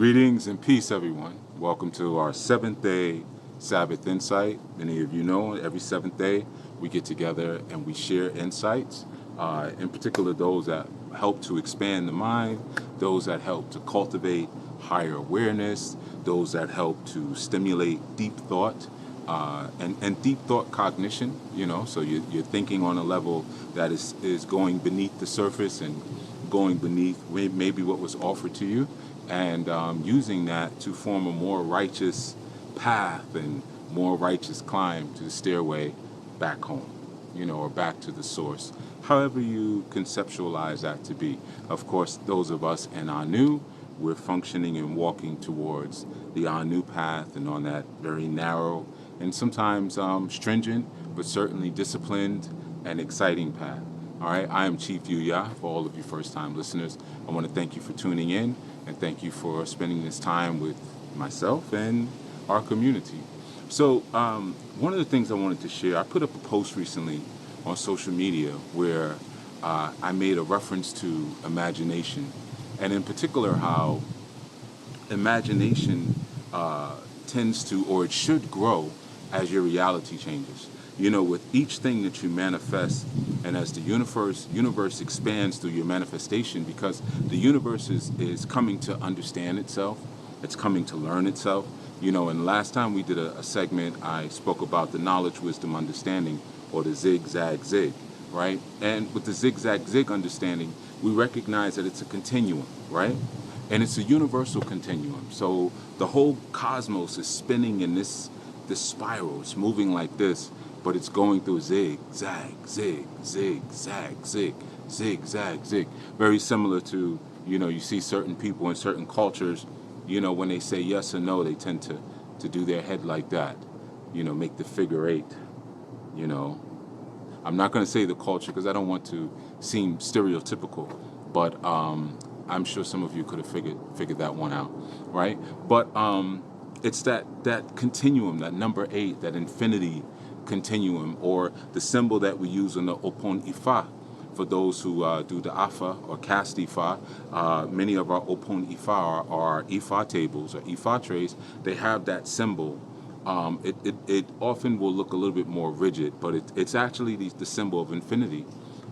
Greetings and peace, everyone. Welcome to our seventh day Sabbath Insight. Many of you know every seventh day we get together and we share insights, in particular those that help to expand the mind, those that help to cultivate higher awareness, those that help to stimulate deep thought, and deep thought cognition, so you're thinking on a level that is going beneath the surface and going beneath maybe what was offered to you, and using that to form a more righteous path and more righteous climb to the stairway back home, or back to the source, however you conceptualize that to be. Of course, those of us in ANU, we're functioning and walking towards the ANU path and on that very narrow and sometimes stringent, but certainly disciplined and exciting path. All right, I am Chief Yuya. For all of you first-time listeners, I want to thank you for tuning in and thank you for spending this time with myself and our community. So one of the things I wanted to share, I put up a post recently on social media where I made a reference to imagination, and in particular how imagination tends to, or it should grow as your reality changes. With each thing that you manifest, and as the universe expands through your manifestation, because the universe is coming to understand itself, it's coming to learn itself. And last time we did a segment, I spoke about the knowledge, wisdom, understanding, or the zigzag zig, right? And with the zigzag zig understanding, we recognize that it's a continuum, right? And it's a universal continuum. So the whole cosmos is spinning in this spiral. It's moving like this, but it's going through a zig, zag, zig, zig, zag, zig, zig, zag, zig. Very similar to, you see certain people in certain cultures, when they say yes or no, they tend to do their head like that, make the figure eight, I'm not going to say the culture because I don't want to seem stereotypical, but I'm sure some of you could have figured that one out, right? But it's that continuum, that number 8, that infinity continuum, or the symbol that we use in the Opon Ifa. For those who do the Afa or cast Ifa, many of our Opon Ifa are Ifa tables or Ifa trays. They have that symbol. It often will look a little bit more rigid, but it's actually the symbol of infinity.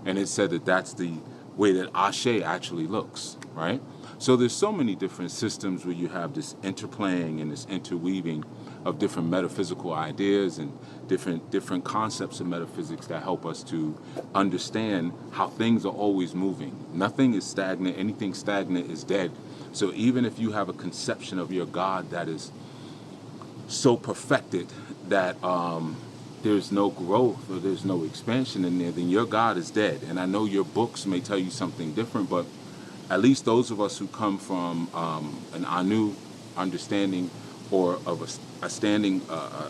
And it's said that that's the way that Ashe actually looks, right? So there's so many different systems where you have this interplaying and this interweaving of different metaphysical ideas and different concepts of metaphysics that help us to understand how things are always moving. Nothing is stagnant. Anything stagnant is dead. So even if you have a conception of your God that is so perfected that there's no growth or there's no expansion in there, then your God is dead. And I know your books may tell you something different, but at least those of us who come from an ANU understanding, or of a standing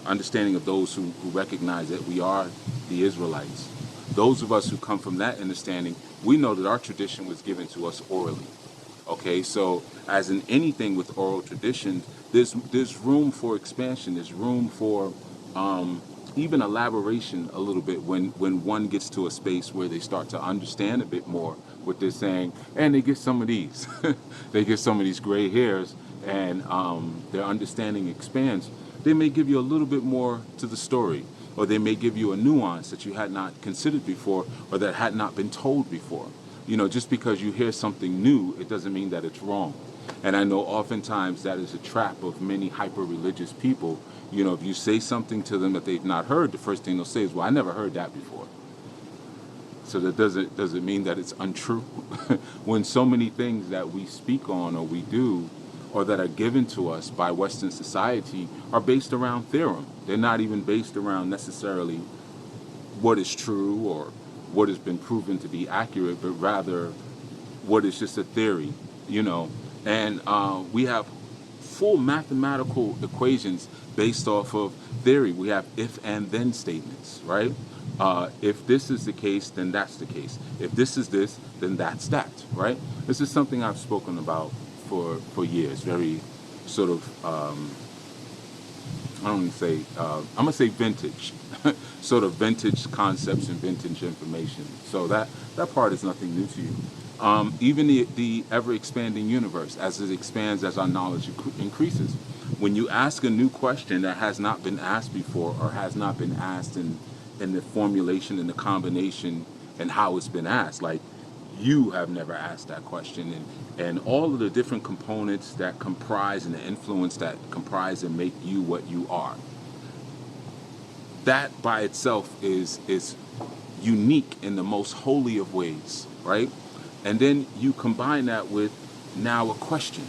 understanding of those who recognize that we are the Israelites, those of us who come from that understanding, we know that our tradition was given to us orally. Okay, so as in anything with oral tradition, there's room for expansion, there's room for even elaboration a little bit when one gets to a space where they start to understand a bit more what they're saying, and they get some of these they get some of these gray hairs, and their understanding expands. They may give you a little bit more to the story, or they may give you a nuance that you had not considered before, or that had not been told before. Just because you hear something new, it doesn't mean that it's wrong. And I know oftentimes that is a trap of many hyper-religious people. If you say something to them that they've not heard, the first thing they'll say is, well, I never heard that before. So that doesn't mean that it's untrue. When so many things that we speak on or we do, or that are given to us by Western society, are based around theorem. They're not even based around necessarily what is true or what has been proven to be accurate, but rather what is just a theory, And we have full mathematical equations based off of theory. We have if and then statements, right? If this is the case, then that's the case. If this is this, then that's that, right? This is something I've spoken about for years. Very sort of, I'm going to say vintage, sort of vintage concepts and vintage information. So that part is nothing new to you. Even the ever-expanding universe, as it expands, as our knowledge increases. When you ask a new question that has not been asked before, or has not been asked in the formulation and the combination and how it's been asked, like you have never asked that question, and all of the different components that comprise and the influence that comprise and make you what you are, that by itself is unique in the most holy of ways, right? And then you combine that with now a question.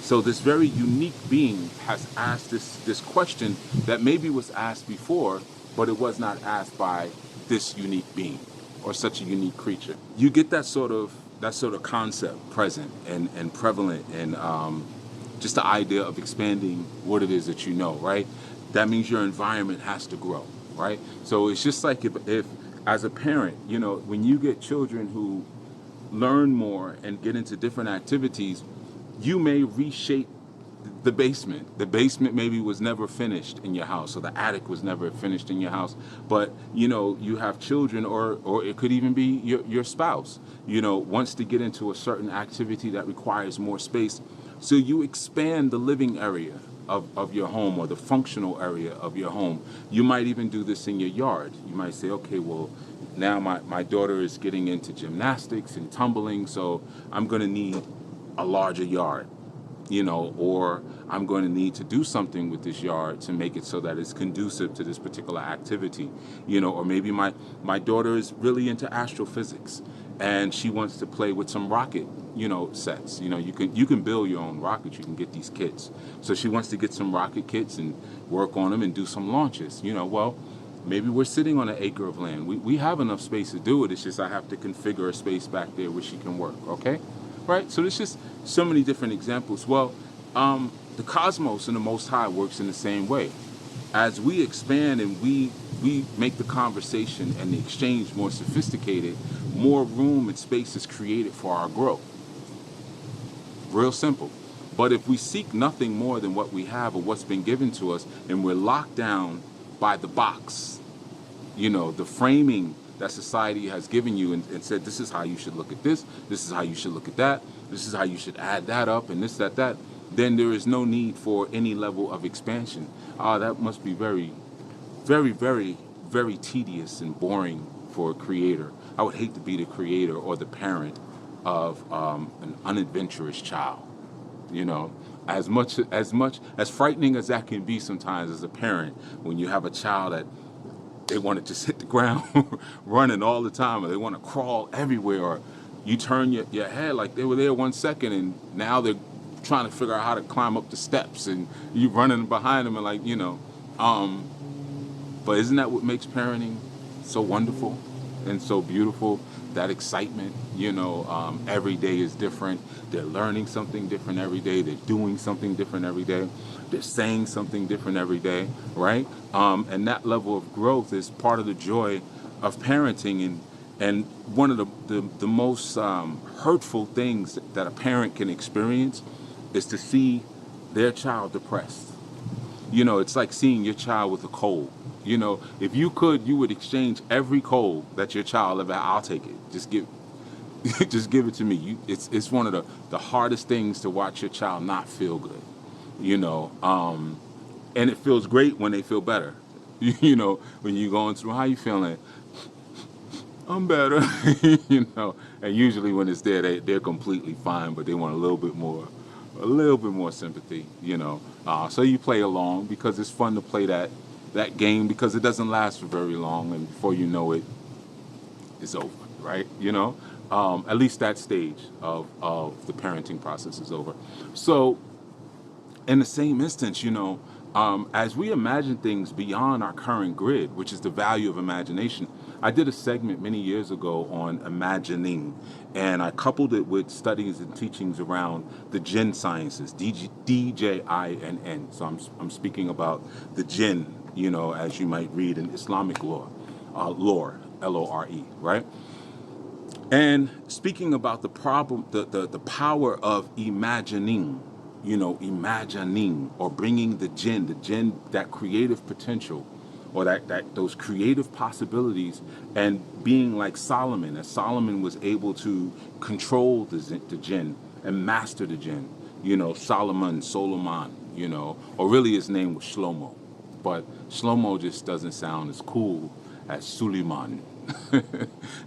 So this very unique being has asked this question that maybe was asked before, but it was not asked by this unique being or such a unique creature. You get that sort of concept present and prevalent, and just the idea of expanding what it is that you know, right? That means your environment has to grow, right? So it's just like if as a parent, when you get children who learn more and get into different activities, you may reshape the basement. The basement maybe was never finished in your house, or the attic was never finished in your house. But you have children, or it could even be your spouse. Wants to get into a certain activity that requires more space, so you expand the living area of your home, or the functional area of your home. You might even do this in your yard. You might say, okay, well, now my daughter is getting into gymnastics and tumbling, so I'm going to need a larger yard, or I'm going to need to do something with this yard to make it so that it's conducive to this particular activity, or maybe my daughter is really into astrophysics and she wants to play with some rocket, sets. You can build your own rockets. You can get these kits. So she wants to get some rocket kits and work on them and do some launches. Well, maybe we're sitting on an acre of land. We have enough space to do it. It's just I have to configure a space back there where she can work. Okay, right? So there's just so many different examples. Well, the cosmos and the Most High works in the same way. As we expand and we make the conversation and the exchange more sophisticated, more room and space is created for our growth. Real simple. But if we seek nothing more than what we have or what's been given to us, and we're locked down by the box, the framing that society has given you and said, this is how you should look at this is how you should look at that, this is how you should add that up, and this, that, then there is no need for any level of expansion. That must be very, very, very, very tedious and boring for a creator. I would hate to be the creator or the parent of an unadventurous child. As much as frightening as that can be sometimes as a parent, when you have a child that they want to just hit the ground running all the time, or they want to crawl everywhere, or you turn your head like they were there 1 second and now they're trying to figure out how to climb up the steps, and you running behind them, and but isn't that what makes parenting so wonderful and so beautiful? That excitement, every day is different. They're learning something different every day. They're doing something different every day. They're saying something different every day, right? And that level of growth is part of the joy of parenting. And one of the most hurtful things that a parent can experience is to see their child depressed. It's like seeing your child with a cold. If you could, you would exchange every cold that your child ever had. I'll take it. Just give it to me. It's one of the hardest things to watch your child not feel good. And it feels great when they feel better. When you're going through, how you feeling? I'm better. And usually when it's there, they're completely fine, but they want a little bit more sympathy. So you play along because it's fun to play that game, because it doesn't last for very long, and before you know it, it's over, right? At least that stage of the parenting process is over. So in the same instance, as we imagine things beyond our current grid, which is the value of imagination. I did a segment many years ago on imagining, and I coupled it with studies and teachings around the jinn sciences, D-J-I-N-N. So I'm speaking about the jinn, as you might read in Islamic lore, L-O-R-E, right? And speaking about the problem, the power of imagining, imagining, or bringing the jinn, that creative potential or that those creative possibilities, and being like Solomon, as Solomon was able to control the jinn and master the jinn. Solomon, or really his name was Shlomo, but Shlomo just doesn't sound as cool as Suleiman,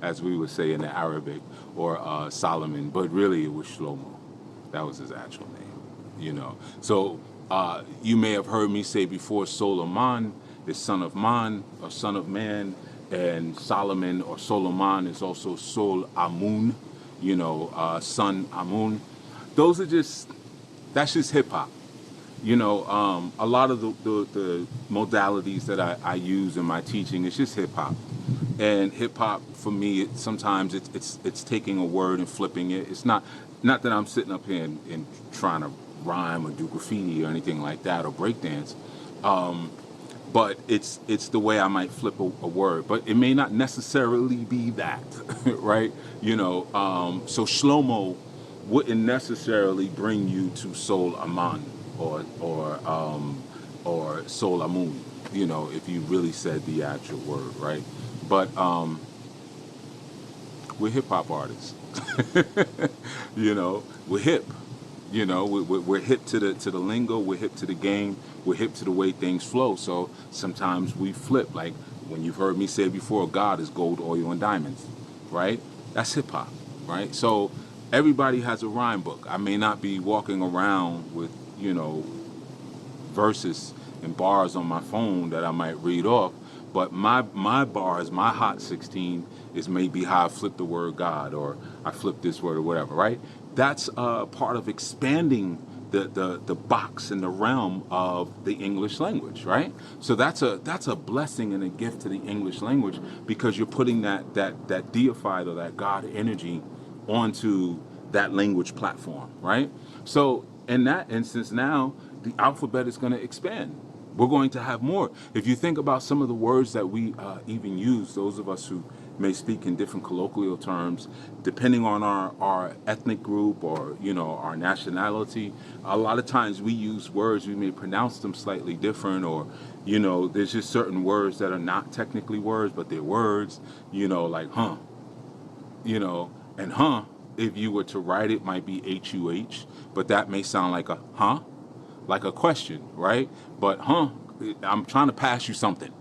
as we would say in the Arabic, or Solomon, but really it was Shlomo. That was his actual name. So you may have heard me say before, Solomon is son of man, or son of man, and Solomon or Solomon is also Sol Amun, son Amun. That's just hip hop. A lot of the modalities that I use in my teaching is just hip hop. And hip hop for me, sometimes it's taking a word and flipping it. It's not that I'm sitting up here and trying to rhyme or do graffiti or anything like that, or breakdance. But it's the way I might flip a word, but it may not necessarily be that, right? So Shlomo wouldn't necessarily bring you to Sol Aman or Sol Amun, if you really said the actual word, right? But we're hip hop artists, we're hip. We're hip to the lingo. We're hip to the game. We're hip to the way things flow. So sometimes we flip. Like when you've heard me say before, God is gold, oil, and diamonds, right? That's hip hop, right? So everybody has a rhyme book. I may not be walking around with verses and bars on my phone that I might read off, but my bars, my hot 16 is maybe how I flip the word God, or I flip this word or whatever, right? That's part of expanding the box and the realm of the English language, right? So that's a blessing and a gift to the English language, because you're putting that deified or that God energy onto that language platform, right? So in that instance, now the alphabet is going to expand. We're going to have more. If you think about some of the words that we even use, those of us who may speak in different colloquial terms, depending on our ethnic group or our nationality, a lot of times we use words, we may pronounce them slightly different, or there's just certain words that are not technically words, but they're words, like and if you were to write it, might be H-U-H, but that may sound like a like a question, right? But I'm trying to pass you something.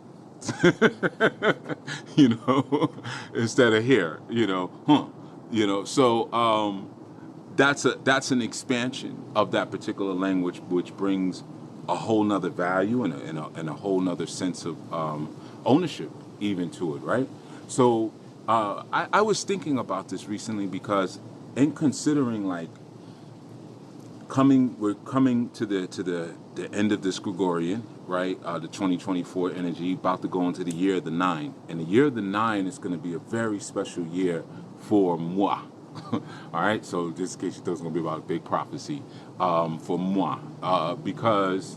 Instead of here, so that's an expansion of that particular language, which brings a whole nother value and a whole nother sense of ownership even to it, right? So I was thinking about this recently, because in considering like we're coming to the end of this Gregorian, right? The 2024 energy, about to go into the year of the 9. And the year of the 9 is going to be a very special year for moi. All right, so just in case you thought it was going to be about a big prophecy, for moi, because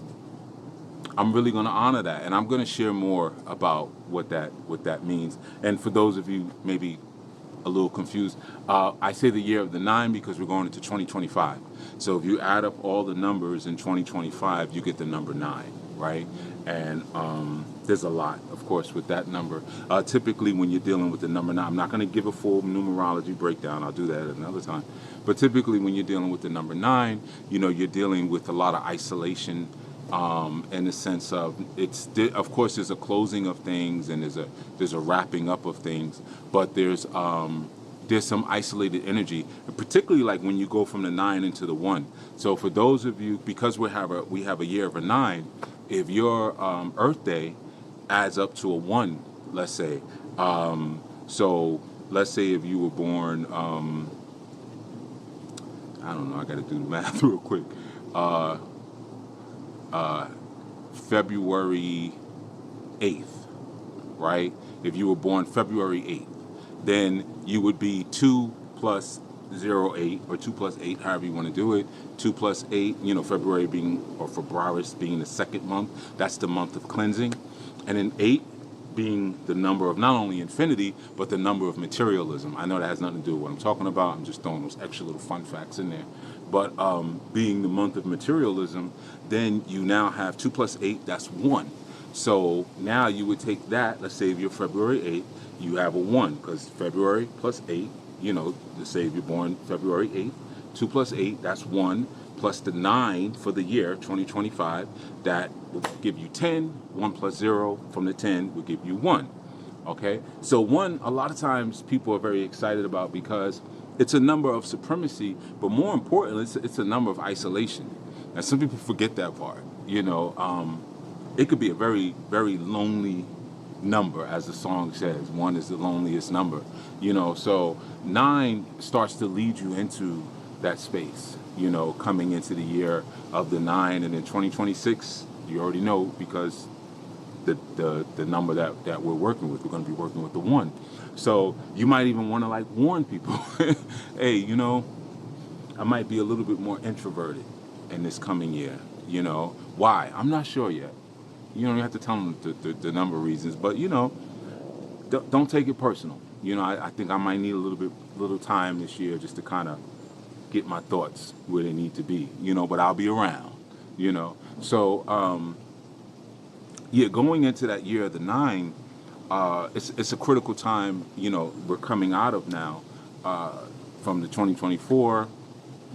I'm really going to honor that, and I'm going to share more about what that means. And for those of you maybe a little confused, I say the year of the 9 because we're going into 2025. So if you add up all the numbers in 2025, you get the number 9, right? And there's a lot, of course, with that number. Typically, when you're dealing with the number 9, I'm not going to give a full numerology breakdown. I'll do that at another time. But typically, when you're dealing with the number 9, you're dealing with a lot of isolation, in the sense of of course there's a closing of things, and there's a wrapping up of things, but there's some isolated energy, particularly like when you go from the 9 into the 1. So for those of you, because we have a year of a 9, if your Earth Day adds up to a 1, let's say, so let's say if you were born, I don't know, I got to do the math real quick. February 8th, right? If you were born February 8th, then you would be 2 plus 08, or 2 plus 8, however you want to do it. 2 plus 8, February being, or Februaris being the second month, that's the month of cleansing. And then 8 being the number of not only infinity, but the number of materialism. I know that has nothing to do with what I'm talking about. I'm just throwing those extra little fun facts in there. But being the month of materialism, then you now have 2 plus 8, that's 1. So now you would take that, let's say if you're February 8th, you have a 1, because February plus 8, let's say if you're born February 8th, 2 plus 8, that's 1, plus the 9 for the year, 2025, that will give you 10, 1 plus 0 from the 10 will give you 1. Okay? So 1, a lot of times people are very excited about because it's a number of supremacy, but more importantly, it's a number of isolation. And some people forget that part. It could be a very, very lonely number, as the song says. 1 is the loneliest number. So 9 starts to lead you into that space, coming into the year of the 9, and then 2026, you already know, because the number that we're working with, we're going to be working with the 1. So you might even want to warn people, hey, I might be a little bit more introverted in this coming year. Why? I'm not sure yet. You have to tell them the number of reasons, but don't take it personal. I think I might need a little time this year just to kind of get my thoughts where they need to be. But I'll be around. So going into that year of the 9, it's a critical time. We're coming out of now from the 2024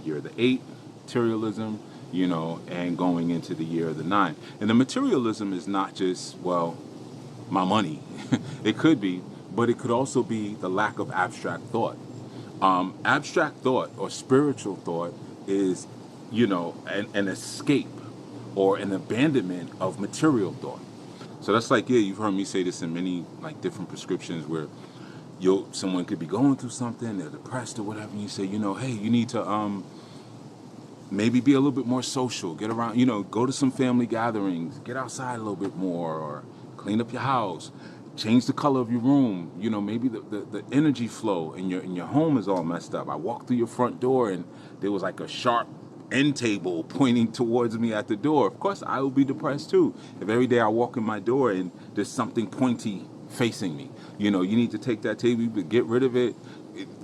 year of the 8, materialism. And going into the year of the 9. And the materialism is not just, my money. It could be, but it could also be the lack of abstract thought. Abstract thought or spiritual thought is, an escape or an abandonment of material thought. So that's you've heard me say this in many different prescriptions where someone could be going through something, they're depressed or whatever, and you say, hey, you need to maybe be a little bit more social, get around, go to some family gatherings, get outside a little bit more, or clean up your house, change the color of your room. Maybe the energy flow in your home is all messed up. I walked through your front door and there was a sharp end table pointing towards me at the door. Of course, I will be depressed too. If every day I walk in my door and there's something pointy facing me, you need to take that table, get rid of it,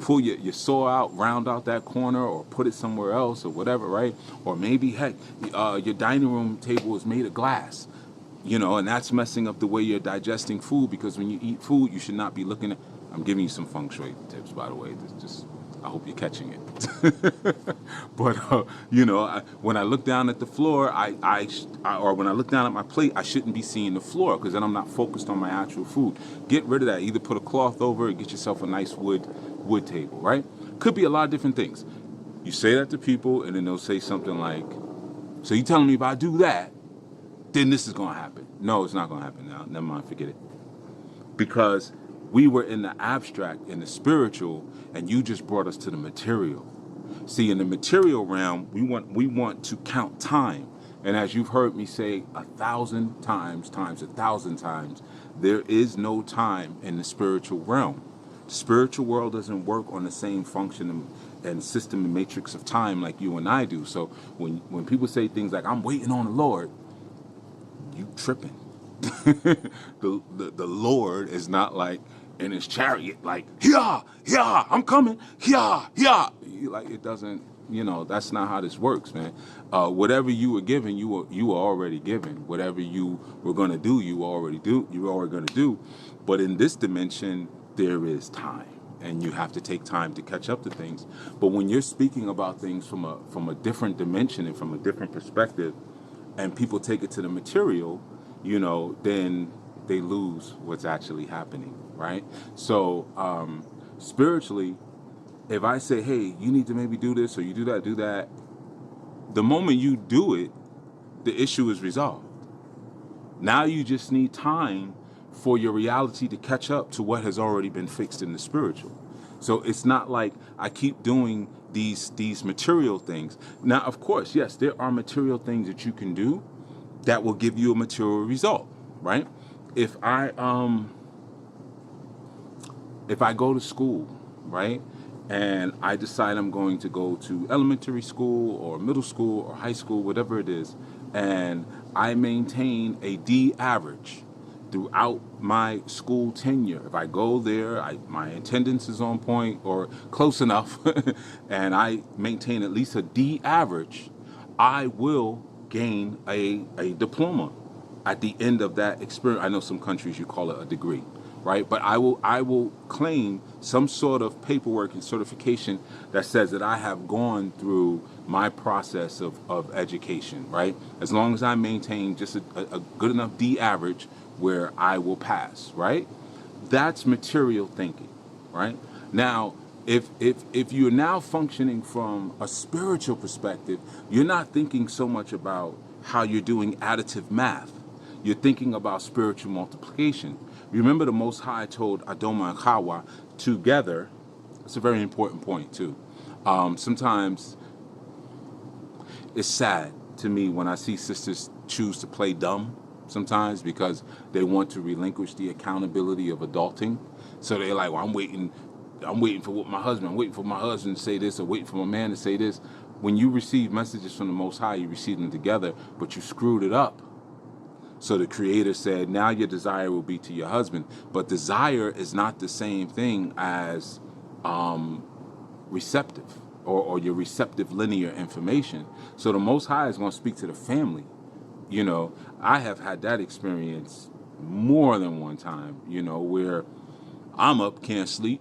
pull your saw out, round out that corner, or put it somewhere else, or whatever, right? Or maybe, heck, your dining room table is made of glass, and that's messing up the way you're digesting food, because when you eat food, you should not be looking at... I'm giving you some feng shui tips, by the way. I hope you're catching it. But, when I look down at the floor, or when I look down at my plate, I shouldn't be seeing the floor, because then I'm not focused on my actual food. Get rid of that. Either put a cloth over it, get yourself a nice wood table, right? Could be a lot of different things. You say that to people, and then they'll say something like, so you telling me if I do that, then this is going to happen? No, it's not going to happen now. Never mind, forget it. Because we were in the abstract, in the spiritual, and you just brought us to the material. See, in the material realm, we want to count time. And as you've heard me say 1,000 times, times 1,000 times, there is no time in the spiritual realm. The spiritual world doesn't work on the same function and system and matrix of time like you and I do. So when people say things like, I'm waiting on the Lord, you tripping. The Lord is not in his chariot, yeah, I'm coming, yeah. It doesn't, that's not how this works, man. Whatever you were given, you were already given. Whatever you were going to do, you were already going to do. But in this dimension, there is time, and you have to take time to catch up to things. But when you're speaking about things from a different dimension and from a different perspective, and people take it to the material, then they lose what's actually happening, right? So spiritually, if I say, hey, you need to maybe do this, or you do that, the moment you do it, the issue is resolved. Now you just need time for your reality to catch up to what has already been fixed in the spiritual. So it's not like I keep doing these material things. Now, of course, yes, there are material things that you can do that will give you a material result, right? If I go to school, right, and I decide I'm going to go to elementary school or middle school or high school, whatever it is, and I maintain a D average throughout my school tenure. If I go there, my attendance is on point or close enough, and I maintain at least a D average, I will gain a diploma. at the end of that experience, I know some countries you call it a degree, right? But I will claim some sort of paperwork and certification that says that I have gone through my process of education, right? As long as I maintain just a good enough D average where I will pass, right? That's material thinking, right? Now, if you're now functioning from a spiritual perspective, you're not thinking so much about how you're doing additive math. You're thinking about spiritual multiplication. Remember, the Most High told Adoma and Hawa together. It's a very important point too. Sometimes it's sad to me when I see sisters choose to play dumb sometimes because they want to relinquish the accountability of adulting. So they're like, well, I'm waiting for what I'm waiting for my husband to say this, or waiting for my man to say this. When you receive messages from the Most High, you receive them together, but you screwed it up. So the Creator said, now your desire will be to your husband. But desire is not the same thing as receptive or your receptive linear information. So the Most High is going to speak to the family. You know, I have had that experience more than one time, you know, where I'm up, can't sleep.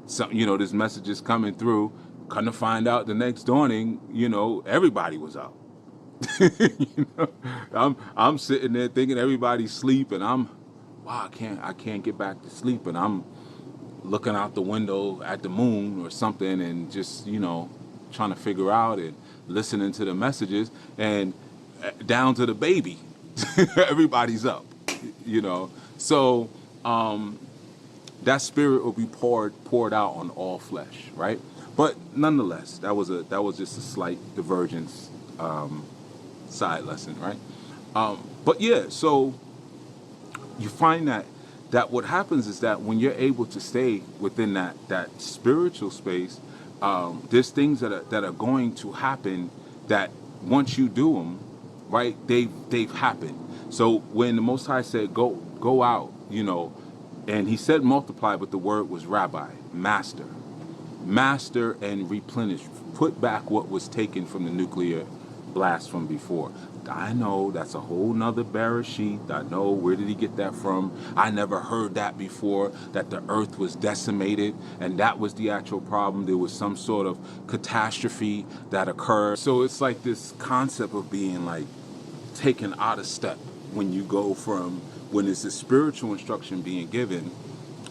So, you know, this message is coming through. Come to find out the next dawning, you know, everybody was up. You know, I'm sitting there thinking everybody's asleep, and wow, I can't get back to sleep, and I'm looking out the window at the moon or something, and just, you know, trying to figure out and listening to the messages, and down to the baby, everybody's up, you know. So that spirit will be poured out on all flesh, right? But nonetheless, that was just a slight divergence. Side lesson, right? But yeah, so you find that what happens is that when you're able to stay within that spiritual space, there's things that are going to happen that once you do them, right, they've happened. So when the Most High said go out, you know, and he said multiply, but the word was rabbi, master and replenish, put back what was taken from the nuclear blast from before. I know that's a whole nother Bereshit. I know, where did he get that from? I never heard that before, that the earth was decimated and that was the actual problem. There was some sort of catastrophe that occurred. So it's like this concept of being like taken out of step when you go from, when it's a spiritual instruction being given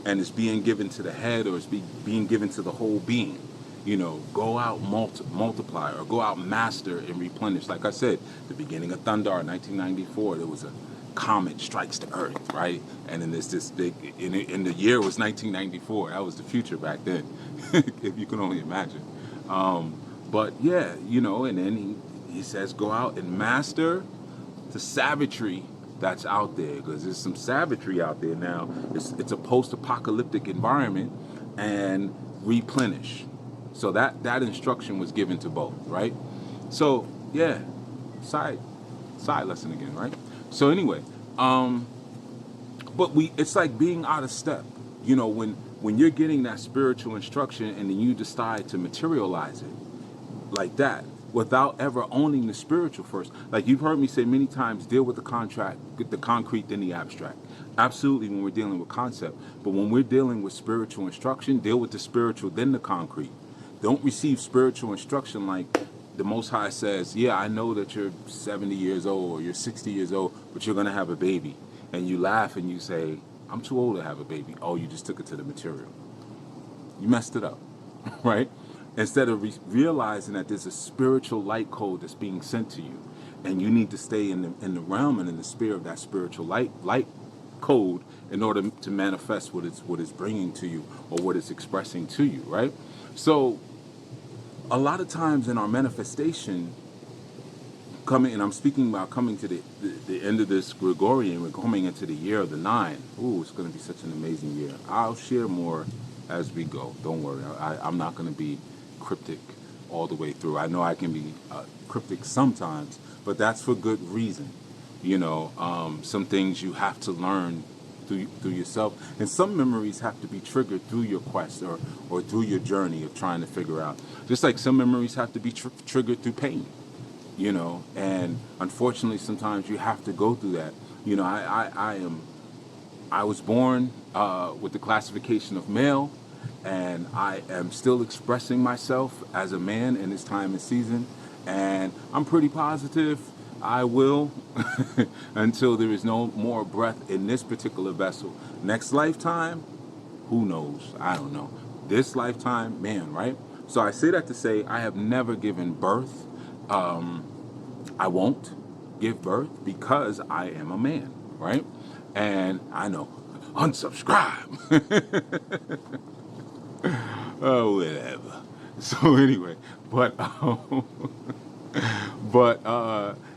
and it's being given to the head, or it's being given to the whole being. You know, go out, multiply, or go out, master, and replenish. Like I said, the beginning of Thundar in 1994, there was a comet strikes the Earth, right? And then there's this big, in the year was 1994. That was the future back then, if you can only imagine. But yeah, you know, and then he says, go out and master the savagery that's out there, because there's some savagery out there now. It's a post-apocalyptic environment, and replenish. So that instruction was given to both, right? So yeah, side lesson again, right? So anyway, but it's like being out of step, you know, when you're getting that spiritual instruction and then you decide to materialize it like that without ever owning the spiritual first. Like you've heard me say many times, deal with the concrete, then the abstract. Absolutely, when we're dealing with concept, but when we're dealing with spiritual instruction, deal with the spiritual, then the concrete. Don't receive spiritual instruction like the Most High says, yeah, I know that you're 70 years old or you're 60 years old, but you're going to have a baby. And you laugh and you say, I'm too old to have a baby. Oh, you just took it to the material. You messed it up, right? Instead of realizing that there's a spiritual light code that's being sent to you, and you need to stay in the realm and in the spirit of that spiritual light code in order to manifest what it's bringing to you or what it's expressing to you, right? So a lot of times in our manifestation, and I'm speaking about coming to the end of this Gregorian, we're coming into the year of the 9. Ooh, it's going to be such an amazing year. I'll share more as we go. Don't worry. I'm not going to be cryptic all the way through. I know I can be cryptic sometimes, but that's for good reason. You know, some things you have to learn through yourself, and some memories have to be triggered through your quest or through your journey of trying to figure out. Just like some memories have to be triggered through pain. and unfortunately sometimes you have to go through that. I was born with the classification of male, and I am still expressing myself as a man in this time and season, and I'm pretty positive I will until there is no more breath in this particular vessel. Next lifetime, who knows? I don't know. This lifetime, man, right? So I say that to say I have never given birth. I won't give birth because I am a man, right? And I know, unsubscribe. Oh, whatever. So anyway,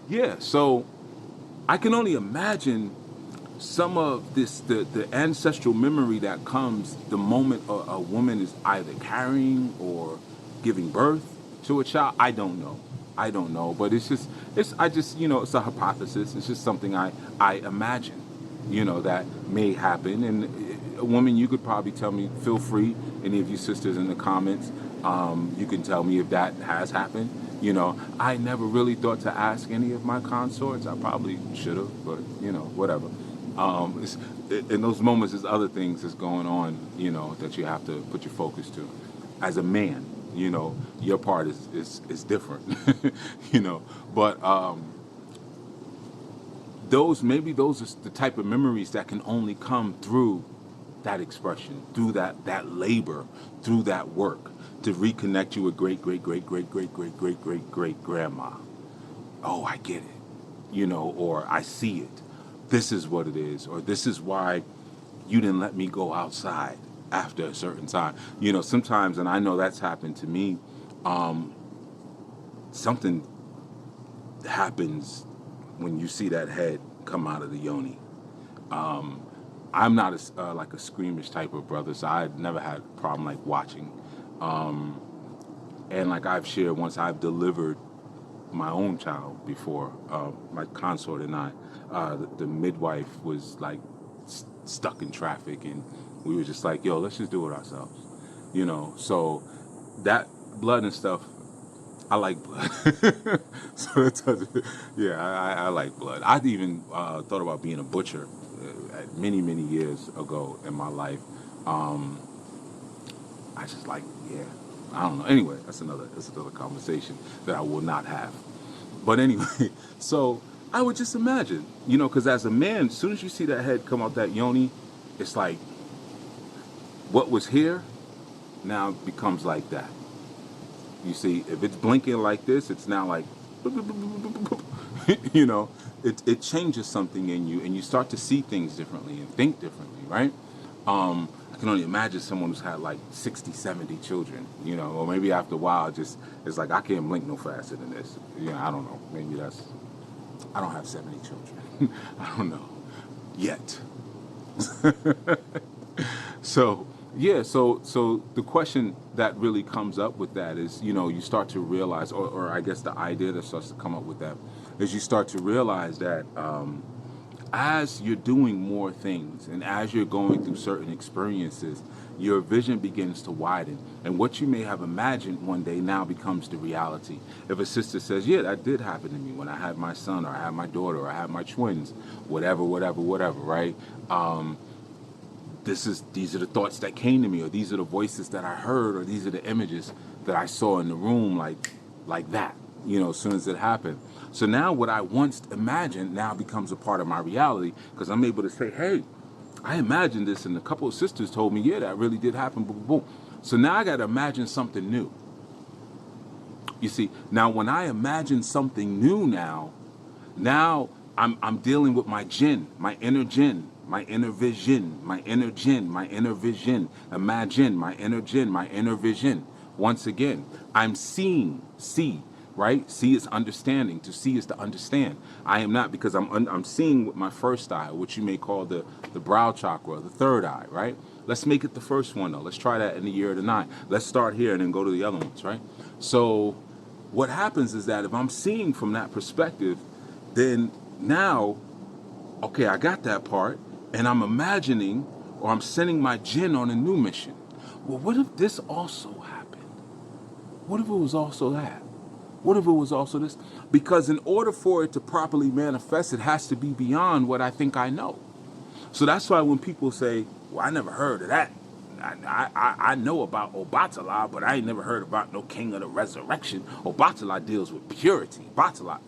yeah. So I can only imagine some of this, the ancestral memory that comes the moment a woman is either carrying or giving birth to a child. I don't know, but it's a hypothesis. It's just something I imagine, that may happen. And a woman, you could probably tell me, feel free, any of you sisters in the comments, you can tell me if that has happened. I never really thought to ask any of my consorts. I probably should have, but whatever. In those moments, there's other things that's going on, that you have to put your focus to. As a man, your part is different, But those are the type of memories that can only come through that expression, through that labor, through that work, to reconnect you with great grandma. Oh, I get it, or I see it. This is what it is, or this is why you didn't let me go outside after a certain time. Sometimes, and I know that's happened to me, something happens when you see that head come out of the yoni. I'm not like a squeamish type of brother, so I never had a problem like watching. And like I've shared, once I've delivered my own child before, my consort and I, the midwife was like stuck in traffic, and we were just like, yo, let's just do it ourselves. So that blood and stuff, I like blood. So yeah, I like blood. I've even thought about being a butcher many years ago in my life. I just like, yeah, I don't know. Anyway, that's another conversation that I will not have. But anyway, so I would just imagine, because as a man, as soon as you see that head come out that yoni, it's like what was here now becomes like that. You see, if it's blinking like this, it's now like, it changes something in you, and you start to see things differently and think differently, right? I can only imagine someone who's had like 60, 70 children, or maybe after a while, it's like, I can't blink no faster than this. I don't know. Maybe I don't have 70 children. I don't know. Yet. So, yeah, so the question that really comes up with that is, you start to realize, or I guess the idea that starts to come up with that is you start to realize that as you're doing more things and as you're going through certain experiences, your vision begins to widen. And what you may have imagined one day now becomes the reality. If a sister says, yeah, that did happen to me when I had my son, or I had my daughter, or I had my twins, whatever, right? These are the thoughts that came to me, or these are the voices that I heard, or these are the images that I saw in the room, like that, as soon as it happened. So now what I once imagined now becomes a part of my reality, because I'm able to say, hey, I imagined this, and a couple of sisters told me, yeah, that really did happen, boom, boom. So now I got to imagine something new. You see, now when I imagine something new now I'm dealing with my jinn, my inner vision, my inner vision, imagine, my inner jinn, my inner vision. Once again, I'm seeing, right? See is understanding. To see is to understand. I am not, because I'm seeing with my first eye, which you may call the brow chakra, the third eye, right? Let's make it the first one, though. Let's try that in the year of the 9. Let's start here and then go to the other ones, right? So what happens is that if I'm seeing from that perspective, then now, okay, I got that part, and I'm imagining, or I'm sending my jinn on a new mission. Well, what if this also happened? What if it was also that? What if it was also this? Because in order for it to properly manifest, it has to be beyond what I think I know. So that's why when people say, well, I never heard of that. I know about Obatala, but I ain't never heard about no king of the resurrection. Obatala deals with purity. Obatala.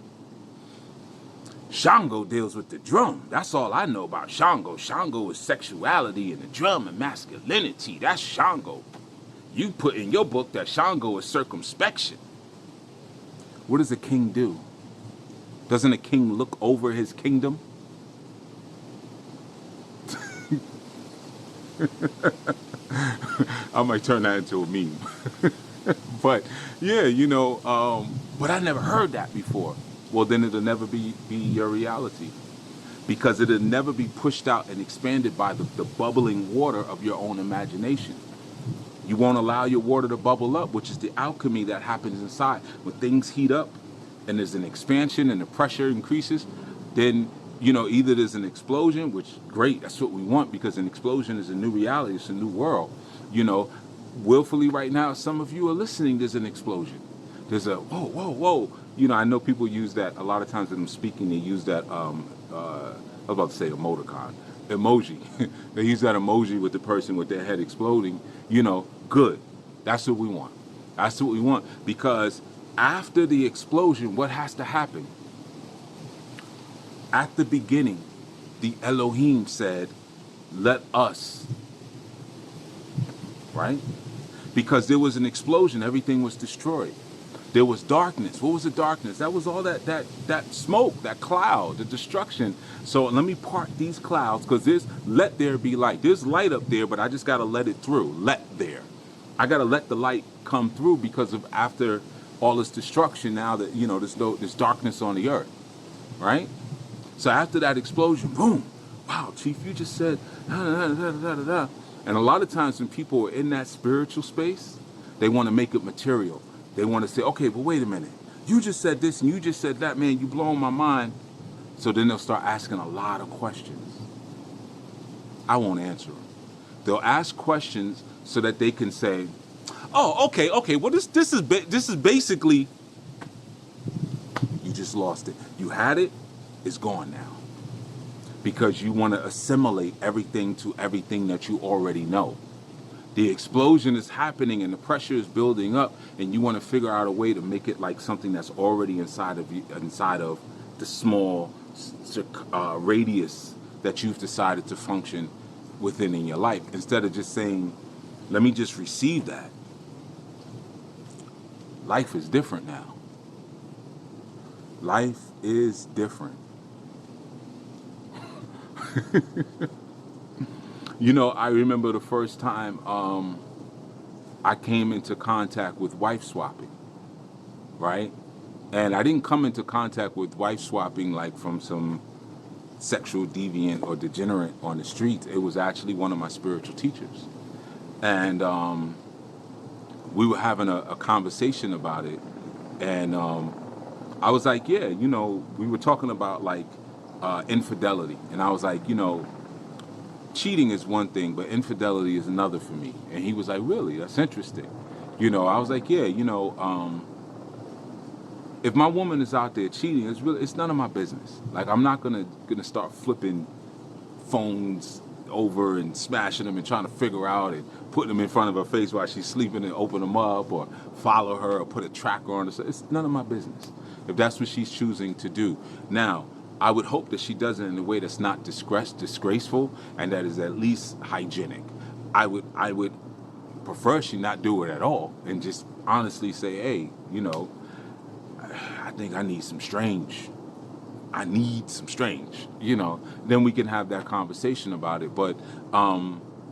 Shango deals with the drum. That's all I know about Shango. Shango is sexuality and the drum and masculinity. That's Shango. You put in your book that Shango is circumspection. What does a king do? Doesn't a king look over his kingdom? I might turn that into a meme. But yeah, but I never heard that before. Well, then it'll never be your reality, because it'll never be pushed out and expanded by the bubbling water of your own imagination. You won't allow your water to bubble up, which is the alchemy that happens inside. When things heat up and there's an expansion and the pressure increases, then, either there's an explosion, which great, that's what we want, because an explosion is a new reality, it's a new world. Willfully right now, some of you are listening, there's an explosion. There's a whoa, whoa, whoa. I know people use that a lot of times when I'm speaking, they use that, I was about to say emoticon, emoji. They use that emoji with the person with their head exploding, good. That's what we want. That's what we want. Because after the explosion, what has to happen? At the beginning, the Elohim said, let us, right? Because there was an explosion, everything was destroyed. There was darkness. What was the darkness? That was all that smoke, that cloud, the destruction. So let me part these clouds, because there's let there be light. There's light up there, but I just got to let it through. Let there. I got to let the light come through, because of after all this destruction, now that, there's darkness on the earth, right? So after that explosion, boom, wow, Chief, you just said, da, da, da, da, da, da. And a lot of times when people are in that spiritual space, they want to make it material. They want to say, okay, but wait a minute. You just said this and you just said that, man, you blowing my mind. So then they'll start asking a lot of questions. I won't answer them. They'll ask questions so that they can say, oh, okay, well, this is basically, you just lost it. You had it, it's gone now. Because you want to assimilate everything to everything that you already know. The explosion is happening and the pressure is building up, and you want to figure out a way to make it like something that's already inside of you, inside of the small radius that you've decided to function within in your life, instead of just saying, let me just receive that. Life is different now. Life is different. I remember the first time I came into contact with wife swapping, right? And I didn't come into contact with wife swapping like from some sexual deviant or degenerate on the streets. It was actually one of my spiritual teachers. And we were having a conversation about it. And I was like, yeah, we were talking about like infidelity. And I was like, cheating is one thing, but infidelity is another for me. And he was like, really? That's interesting. I was like, yeah, if my woman is out there cheating, it's none of my business. Like, I'm not gonna start flipping phones over and smashing them and trying to figure out and putting them in front of her face while she's sleeping and open them up, or follow her or put a tracker on her. It's none of my business if that's what she's choosing to do. Now, I would hope that she does it in a way that's not disgraceful and that is at least hygienic. I would prefer she not do it at all and just honestly say, hey, I think I need some strange. Then we can have that conversation about it. But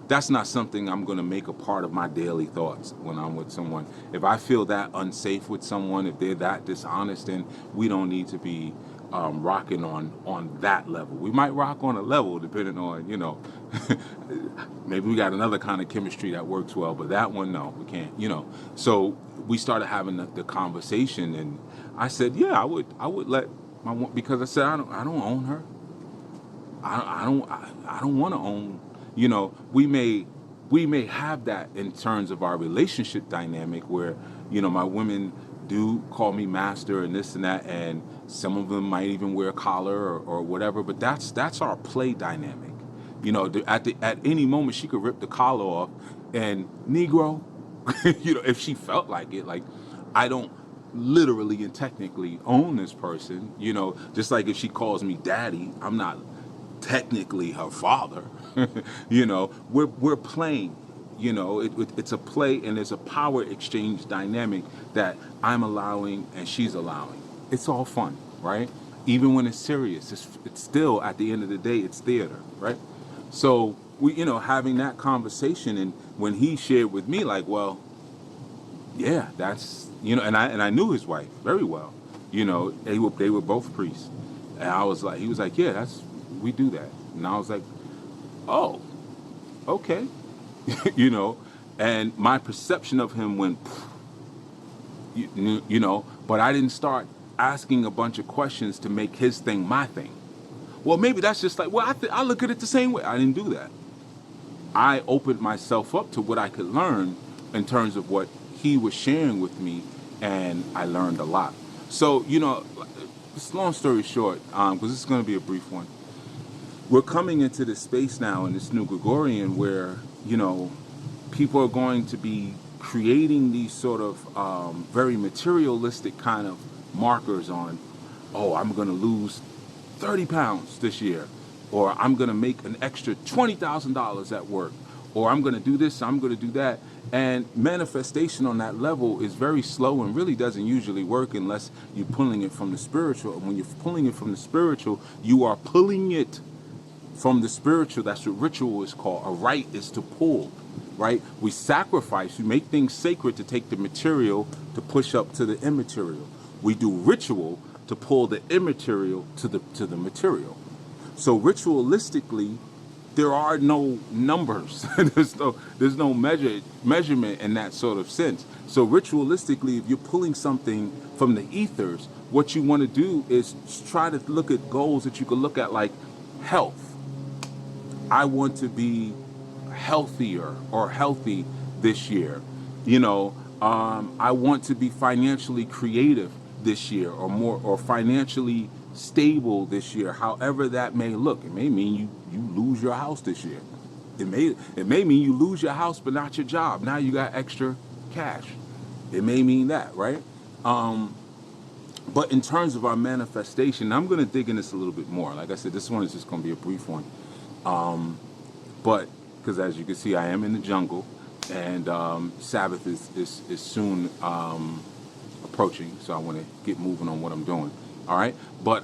that's not something I'm going to make a part of my daily thoughts when I'm with someone. If I feel that unsafe with someone, if they're that dishonest, then we don't need to be rocking on that level. We might rock on a level depending on, maybe we got another kind of chemistry that works well, but that one, no, we can't, So we started having the conversation, and I said, yeah, I would let my, because I said, I don't own her. I don't want to own, we may have that in terms of our relationship dynamic where, my women do call me master and this and that, and some of them might even wear a collar or whatever. But that's our play dynamic. You know, at any moment she could rip the collar off, and Negro, you know, if she felt like it. Like, I don't literally and technically own this person. You know, just like if she calls me daddy, I'm not technically her father. You know, we're playing. You know, it's a play, and there's a power exchange dynamic that I'm allowing and she's allowing. It's all fun, right? Even when it's serious, it's still, at the end of the day, it's theater, right? So we, you know, having that conversation, and when he shared with me, like, well, yeah, that's, you know, and I knew his wife very well. You know, they were both priests, and I was like, he was like, yeah, we do that, and I was like, oh, okay. You know, and my perception of him went, you know, but I didn't start asking a bunch of questions to make his thing my thing. Well, maybe that's just like, well, I look at it the same way. I didn't do that. I opened myself up to what I could learn in terms of what he was sharing with me, and I learned a lot. So, you know, just long story short, because this is going to be a brief one, we're coming into this space now in this new Gregorian where, you know, people are going to be creating these sort of very materialistic kind of markers on, oh, I'm going to lose 30 pounds this year, or I'm going to make an extra $20,000 at work, or I'm going to do this, I'm going to do that. And manifestation on that level is very slow and really doesn't usually work unless you're pulling it from the spiritual. And when you're pulling it from the spiritual, you are pulling it from the spiritual. That's what ritual is called. A rite is to pull, right? We sacrifice, we make things sacred to take the material to push up to the immaterial. We do ritual to pull the immaterial to the material. So ritualistically, there are no numbers. there's no measurement in that sort of sense. So ritualistically, if you're pulling something from the ethers, what you want to do is try to look at goals that you can look at, like health. I want to be healthier or healthy this year. You know, I want to be financially creative this year, or more, or financially stable this year. However that may look, it may mean you lose your house this year. It may mean you lose your house but not your job. Now you got extra cash. It may mean that, right? But in terms of our manifestation, I'm going to dig in this a little bit more. Like I said, this one is just going to be a brief one. But because as you can see, I am in the jungle, and Sabbath is soon approaching, so I want to get moving on what I'm doing. All right, but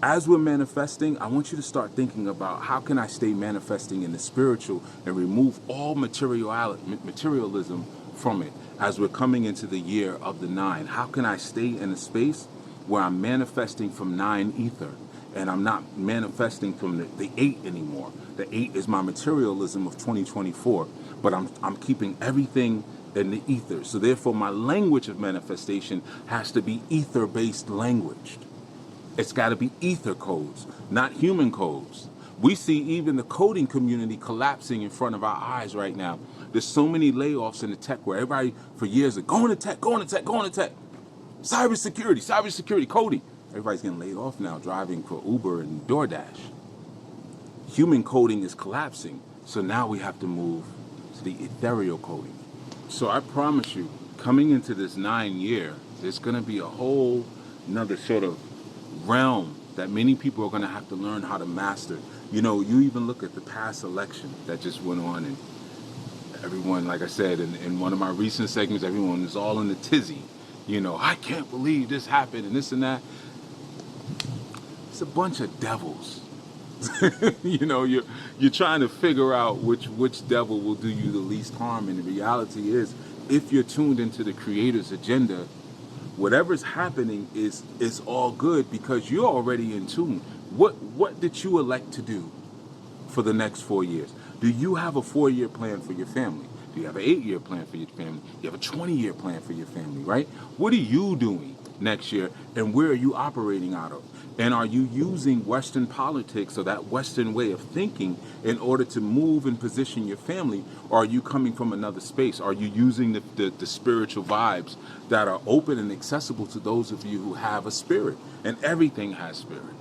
as we're manifesting, I want you to start thinking about, how can I stay manifesting in the spiritual and remove all materialism from it as we're coming into the year of the 9? How can I stay in a space where I'm manifesting from 9 ether, and I'm not manifesting from the 8 anymore? The 8 is my materialism of 2024, but I'm keeping everything in the ether. So therefore, my language of manifestation has to be ether-based language. It's got to be ether codes, not human codes. We see even the coding community collapsing in front of our eyes right now. There's so many layoffs in the tech where everybody for years are going to tech. Cybersecurity, coding. Everybody's getting laid off now, driving for Uber and DoorDash. Human coding is collapsing. So now we have to move to the ethereal coding. So I promise you, coming into this 9 year, there's going to be a whole another sort of realm that many people are going to have to learn how to master. You know, you even look at the past election that just went on, and everyone, like I said, in one of my recent segments, everyone is all in the tizzy. You know, I can't believe this happened and this and that. It's a bunch of devils. You know, you're trying to figure out which devil will do you the least harm, and the reality is, if you're tuned into the Creator's agenda, whatever's happening is all good, because you're already in tune. What did you elect to do for the next 4 years? Do you have a 4-year plan for your family? Do you have an 8-year plan for your family? Do you have a 20-year plan for your family, right? What are you doing? next year, and where are you operating out of? And are you using Western politics or that Western way of thinking in order to move and position your family? Or are you coming from another space? Are you using the spiritual vibes that are open and accessible to those of you who have a spirit? And everything has spirit.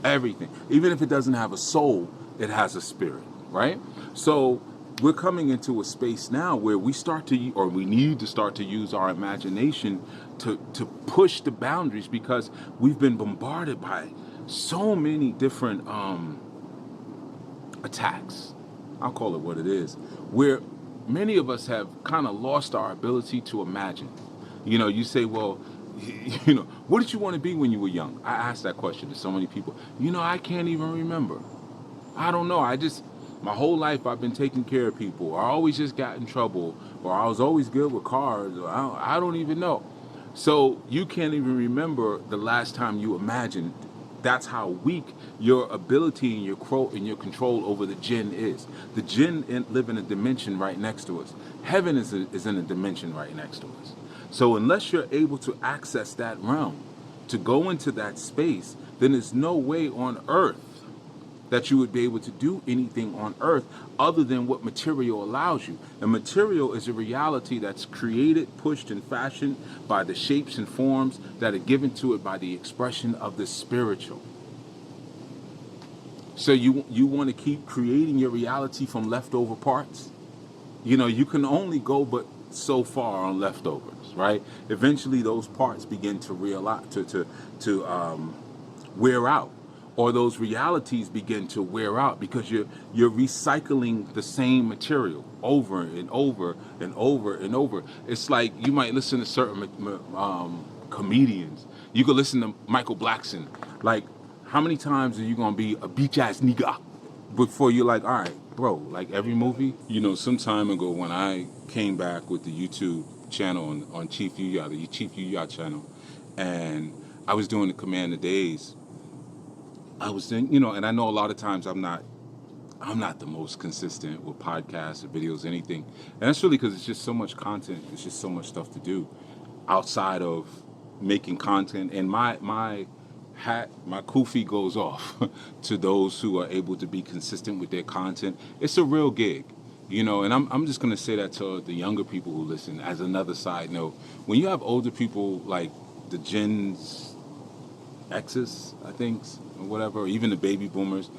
Everything. Even if it doesn't have a soul, it has a spirit, right? So we're coming into a space now where we start to, or we need to start to use our imagination to push the boundaries, because we've been bombarded by so many different attacks. I'll call it what it is, where many of us have kind of lost our ability to imagine. You say, well, what did you want to be when you were young? I asked that question to so many people. I can't even remember. I don't know. My whole life I've been taking care of people. I always just got in trouble, or I was always good with cars, or I don't even know. So you can't even remember the last time you imagined. That's how weak your ability and your control over the jinn is. The jinn live in a dimension right next to us. Heaven is in a dimension right next to us. So unless you're able to access that realm, to go into that space, then there's no way on earth that you would be able to do anything on earth other than what material allows you. And material is a reality that's created, pushed, and fashioned by the shapes and forms that are given to it by the expression of the spiritual. So you want to keep creating your reality from leftover parts? You can only go but so far on leftovers, right? Eventually those parts begin to wear out, or those realities begin to wear out, because you're recycling the same material over and over and over and over. It's like you might listen to certain comedians. You could listen to Michael Blackson. Like, how many times are you gonna be a beach ass nigga before you're like, all right, bro? Like every movie. Some time ago when I came back with the YouTube channel on Chief Yuya, the Chief Yuya channel, and I was doing the Command of Days. I was doing, and I know a lot of times I'm not the most consistent with podcasts or videos, anything. And that's really because it's just so much content. It's just so much stuff to do outside of making content. And my kufi goes off to those who are able to be consistent with their content. It's a real gig, and I'm just going to say that to the younger people who listen as another side note. When you have older people like the Gen's X's, I think, or whatever, or even the baby boomers,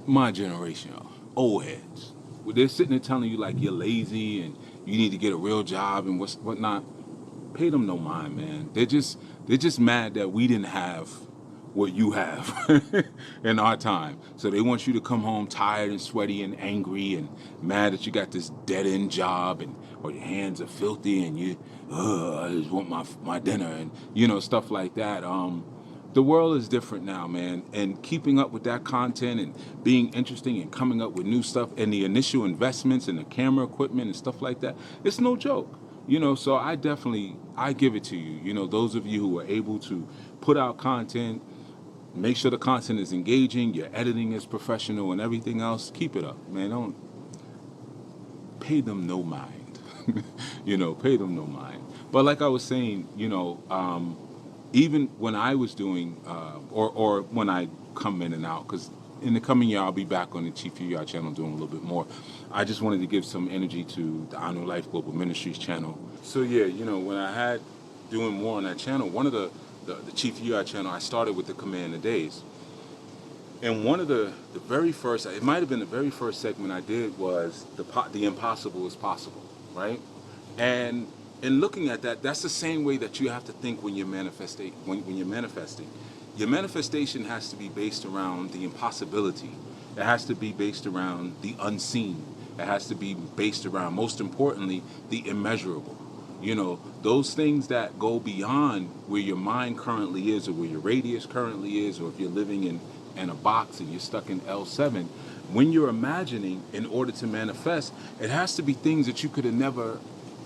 my generation, old heads, they're sitting there telling you like you're lazy and you need to get a real job and whatnot. Pay them no mind, man. They're just mad that we didn't have what you have in our time. So they want you to come home tired and sweaty and angry and mad that you got this dead end job, or your hands are filthy and I just want my dinner, and stuff like that. The world is different now, man, and keeping up with that content and being interesting and coming up with new stuff and the initial investments in the camera equipment and stuff like that, it's no joke. So I give it to you. Those of you who are able to put out content, make sure the content is engaging, your editing is professional, and everything else, keep it up, man. Don't pay them no mind. Pay them no mind. But like I was saying, even when I was doing, or when I come in and out, because in the coming year I'll be back on the Chief UR channel doing a little bit more. I just wanted to give some energy to the ANU Life Global Ministries channel. So yeah, when I had doing more on that channel, one of the Chief UR channel, I started with the Command of Days. And one of the very first, it might have been the very first segment I did was the impossible is possible, right? And in looking at that, that's the same way that you have to think when you're manifesting. When you're manifesting, your manifestation has to be based around the impossibility. It has to be based around the unseen. It has to be based around, most importantly, the immeasurable. Those things that go beyond where your mind currently is, or where your radius currently is, or if you're living in a box and you're stuck in L7. When you're imagining, in order to manifest, it has to be things that you could have never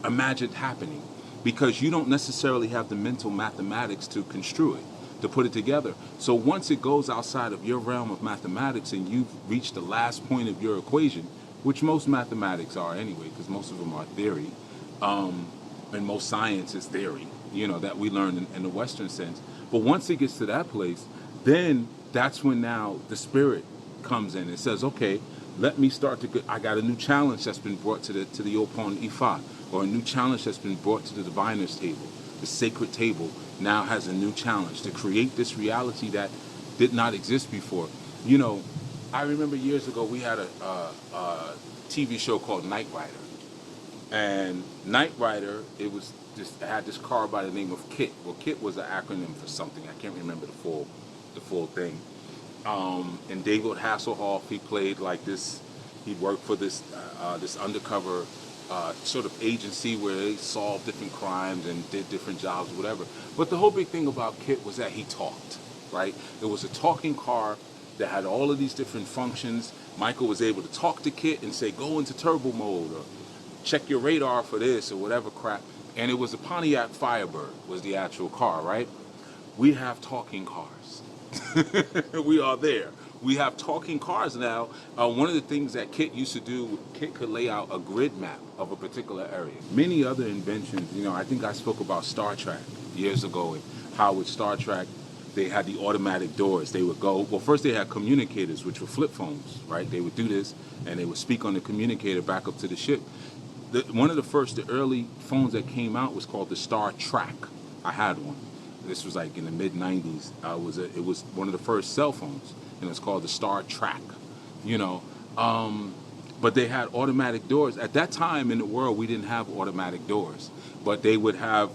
imagined happening, because you don't necessarily have the mental mathematics to construe it, to put it together. So once it goes outside of your realm of mathematics and you've reached the last point of your equation, which most mathematics are anyway, because most of them are theory, and most science is theory, that we learn in the Western sense. But once it gets to that place, then that's when now the spirit comes in and says, okay, let me start to I got a new challenge that's been brought to the Opon Ifa, or a new challenge that's been brought to the diviner's table. The sacred table now has a new challenge to create this reality that did not exist before. I remember years ago we had a TV show called Knight Rider. And Knight Rider, it had this car by the name of KIT. Well, KIT was an acronym for something. I can't remember the full thing. And David Hasselhoff, he played like this. He worked for this undercover sort of agency where they solved different crimes and did different jobs or whatever. But the whole big thing about KIT was that he talked, right? It was a talking car that had all of these different functions. Michael was able to talk to KIT and say, go into turbo mode, or check your radar for this, or whatever crap. And it was a Pontiac Firebird was the actual car, right? We have talking cars. We are there. We have talking cars now. One of the things that KIT used to do, KIT could lay out a grid map of a particular area. Many other inventions, I think I spoke about Star Trek years ago, and how with Star Trek, they had the automatic doors. They would go, well, first they had communicators, which were flip phones, right? They would do this, and they would speak on the communicator back up to the ship. One of the early phones that came out was called the Star Trek. I had one. This was like in the mid-90s. It was one of the first cell phones, and it's called the Star Trek, But they had automatic doors. At that time in the world, we didn't have automatic doors. But they would have,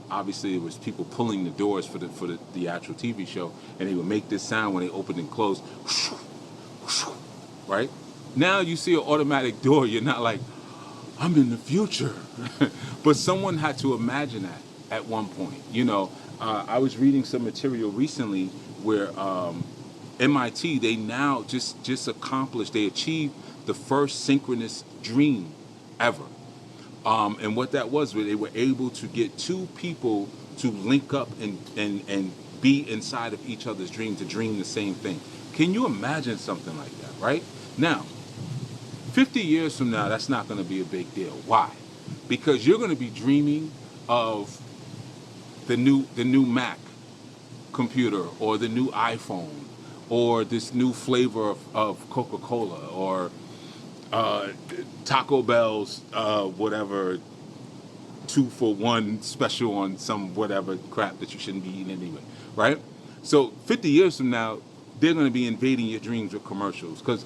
obviously it was people pulling the doors for the actual TV show, and they would make this sound when they opened and closed, right? Now you see an automatic door, you're not like, I'm in the future. But someone had to imagine that at one point. I was reading some material recently where MIT, they now just accomplished, they achieved the first synchronous dream ever. And what that was, they were able to get two people to link up and be inside of each other's dream, to dream the same thing. Can you imagine something like that, right? Now, 50 years from now, that's not going to be a big deal. Why? Because you're going to be dreaming of the new Mac computer, or the new iPhone, or this new flavor of Coca-Cola, or Taco Bell's whatever 2-for-1 special on some whatever crap that you shouldn't be eating anyway, right? So 50 years from now, they're going to be invading your dreams with commercials. Because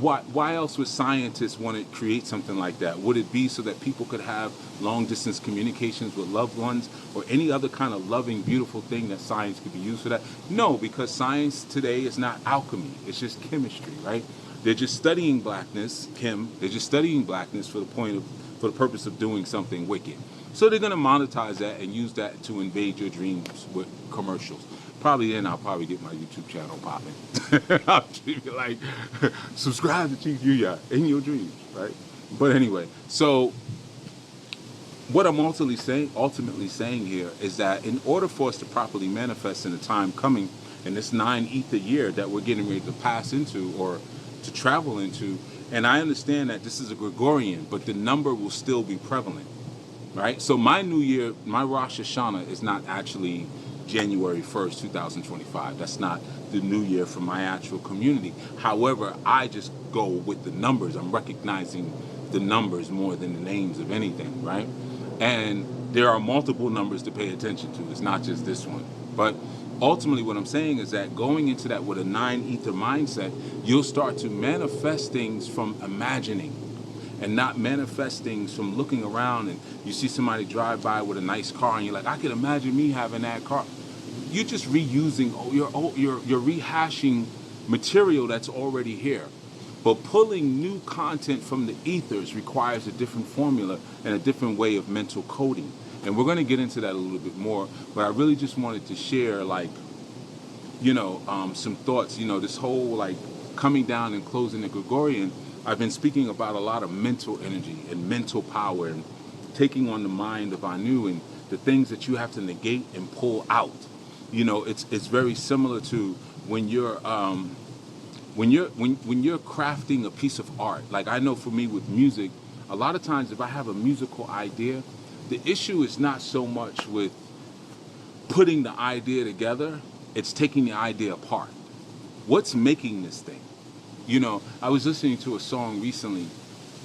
why else would scientists want to create something like that? Would it be so that people could have long-distance communications with loved ones, or any other kind of loving, beautiful thing that science could be used for that? No, because science today is not alchemy. It's just chemistry, right? They're just studying blackness, they're just studying blackness for the purpose of doing something wicked. So they're going to monetize that and use that to invade your dreams with commercials. Probably then I'll probably get my YouTube channel popping. I'll be like, subscribe to Chief Yuya in your dreams, right? But anyway, so what I'm ultimately saying here is that in order for us to properly manifest in the time coming, in this 9 ether year that we're getting ready to pass into, or to travel into, and I understand that this is a Gregorian, but the number will still be prevalent, right? So my new year, my Rosh Hashanah is not actually January 1st, 2025. That's not the new year for my actual community. However, I just go with the numbers. I'm recognizing the numbers more than the names of anything, right? And there are multiple numbers to pay attention to. It's not just this one. But ultimately what I'm saying is that going into that with a 9 ether mindset, you'll start to manifest things from imagining, and not manifest things from looking around and you see somebody drive by with a nice car and you're like, I can imagine me having that car. You're just reusing, you're rehashing material that's already here. But pulling new content from the ethers requires a different formula and a different way of mental coding. And we're going to get into that a little bit more, but I really just wanted to share some thoughts, this whole coming down and closing the Gregorian. I've been speaking about a lot of mental energy and mental power, and taking on the mind of ANU, and the things that you have to negate and pull out. It's very similar to when you're crafting a piece of art. Like, I know for me with music, a lot of times if I have a musical idea, the issue is not so much with putting the idea together, it's taking the idea apart. What's making this thing? You know, I was listening to a song recently,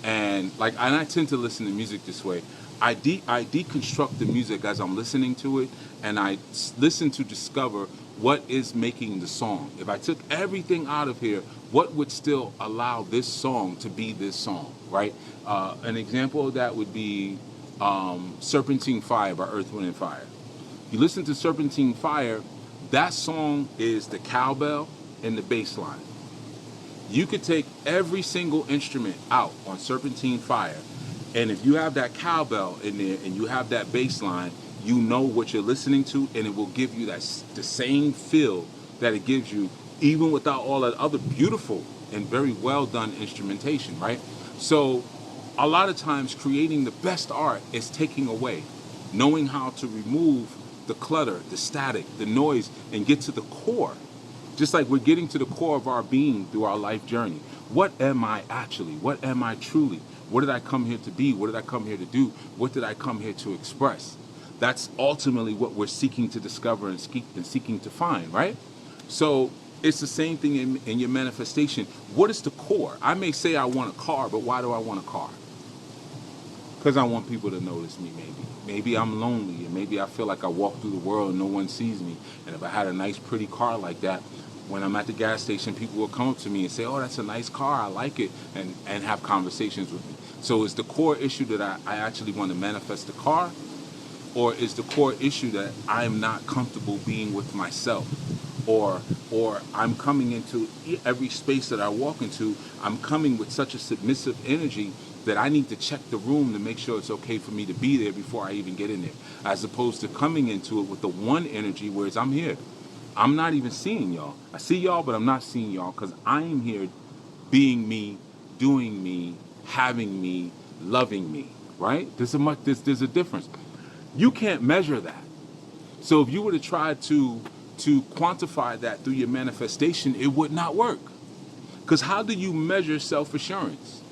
and I tend to listen to music this way. I deconstruct the music as I'm listening to it, and I listen to discover what is making the song. If I took everything out of here, what would still allow this song to be this song, right? An example of that would be Serpentine Fire by Earth, Wind, and Fire. You listen to Serpentine Fire, that song is the cowbell and the bass line. You could take every single instrument out on Serpentine Fire, and if you have that cowbell in there and you have that bass line, you know what you're listening to, and it will give you the same feel that it gives you, even without all that other beautiful and very well done instrumentation, right? So a lot of times creating the best art is taking away, knowing how to remove the clutter, the static, the noise, and get to the core. Just like we're getting to the core of our being through our life journey. What am I actually? What am I truly? What did I come here to be? What did I come here to do? What did I come here to express? That's ultimately what we're seeking to discover and seeking to find, right? So it's the same thing in your manifestation. What is the core? I may say I want a car, but why do I want a car? Because I want people to notice me, maybe. Maybe I'm lonely, and maybe I feel like I walk through the world and no one sees me. And if I had a nice, pretty car like that, when I'm at the gas station, people will come up to me and say, oh, that's a nice car, I like it, and have conversations with me. So is the core issue that I actually want to manifest the car? Or is the core issue that I'm not comfortable being with myself? Or I'm coming into every space that I walk into, I'm coming with such a submissive energy that I need to check the room to make sure it's okay for me to be there before I even get in there. As opposed to coming into it with the one energy, whereas I'm here. I'm not even seeing y'all. I see y'all, but I'm not seeing y'all because I am here being me, doing me, having me, loving me, right? There's a difference. You can't measure that. So if you were to try to quantify that through your manifestation, it would not work. Because how do you measure self-assurance?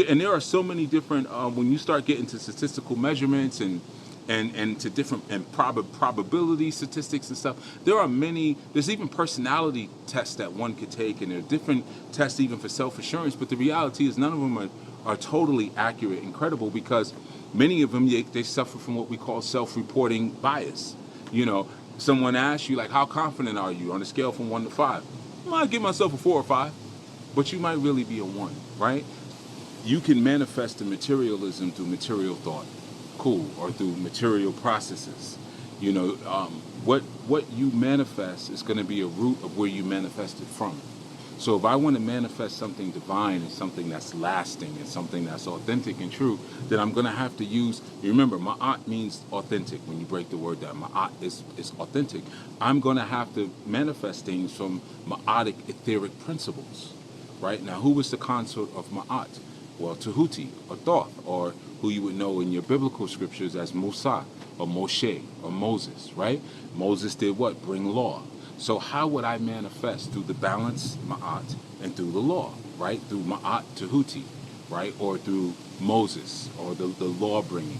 And there are so many different, when you start getting to statistical measurements and to different probability statistics and stuff, there's even personality tests that one could take, and there are different tests even for self-assurance, but the reality is none of them are totally accurate and credible, because many of them, they suffer from what we call self-reporting bias. You know, someone asks you, like, how confident are you on a scale from 1 to 5? Well, I give myself a 4 or 5, but you might really be a 1, right? You can manifest the materialism through material thought, cool, or through material processes. You know, what you manifest is going to be a root of where you manifested from. So if I want to manifest something divine and something that's lasting and something that's authentic and true, then I'm going to have to use, you remember, ma'at means authentic when you break the word down. Ma'at is authentic. I'm going to have to manifest things from ma'atic etheric principles, right? Now, who was the consort of ma'at? Well, Tahuti, or Thoth, or who you would know in your biblical scriptures as Musa, or Moshe, or Moses, right? Moses did what? Bring law. So how would I manifest? Through the balance, Ma'at, and through the law, right? Through Ma'at Tahuti, right? Or through Moses, or the law bringing,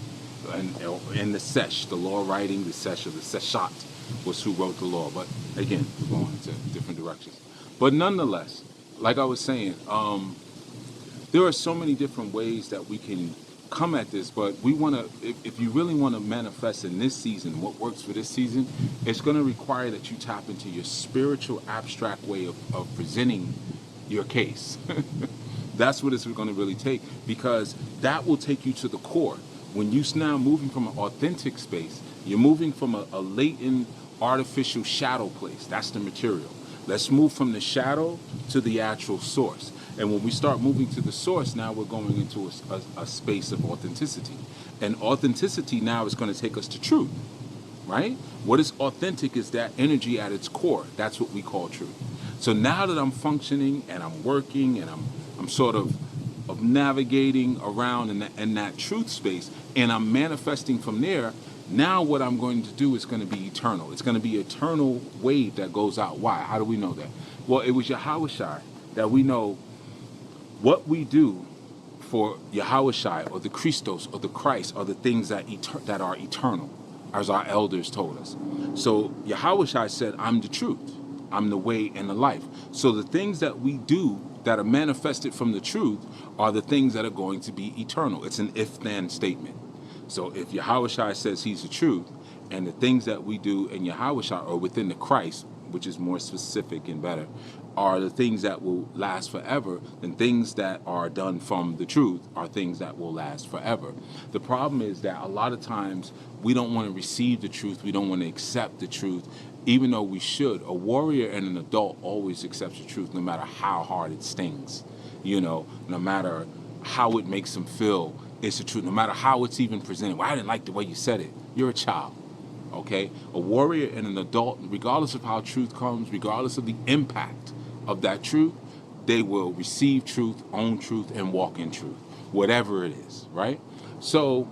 and the Sesh, the law writing, the Sesh, or the Seshat was who wrote the law. But again, we're going into different directions. But nonetheless, like I was saying, there are so many different ways that we can come at this, but we want to, if you really want to manifest in this season, what works for this season, it's going to require that you tap into your spiritual abstract way of presenting your case. That's what it's going to really take, because that will take you to the core. When you're now moving from an authentic space, you're moving from a latent artificial shadow place. That's the material. Let's move from the shadow to the actual source. And when we start moving to the source, now we're going into a space of authenticity. And authenticity now is going to take us to truth, right? What is authentic is that energy at its core. That's what we call truth. So now that I'm functioning and I'm working and I'm sort of navigating around in that truth space, and I'm manifesting from there, now what I'm going to do is going to be eternal. It's going to be an eternal wave that goes out. Why? How do we know that? Well, it was Yahweh Shai that we know what we do for Yahushai or the Christos or the Christ are the things that that are eternal, as our elders told us. So Yahushai said, I'm the truth, I'm the way and the life. So the things that we do that are manifested from the truth are the things that are going to be eternal. It's an if-then statement. So if Yahushai says he's the truth, and the things that we do in Yahushua or within the Christ, which is more specific and better, are the things that will last forever, then things that are done from the truth are things that will last forever. The problem is that a lot of times we don't want to receive the truth, we don't want to accept the truth, even though we should. A warrior and an adult always accepts the truth no matter how hard it stings, no matter how it makes them feel, it's the truth, no matter how it's even presented. Well, I didn't like the way you said it. You're a child. Okay, a warrior and an adult, regardless of how truth comes, regardless of the impact of that truth, they will receive truth, own truth, and walk in truth, whatever it is, right? So,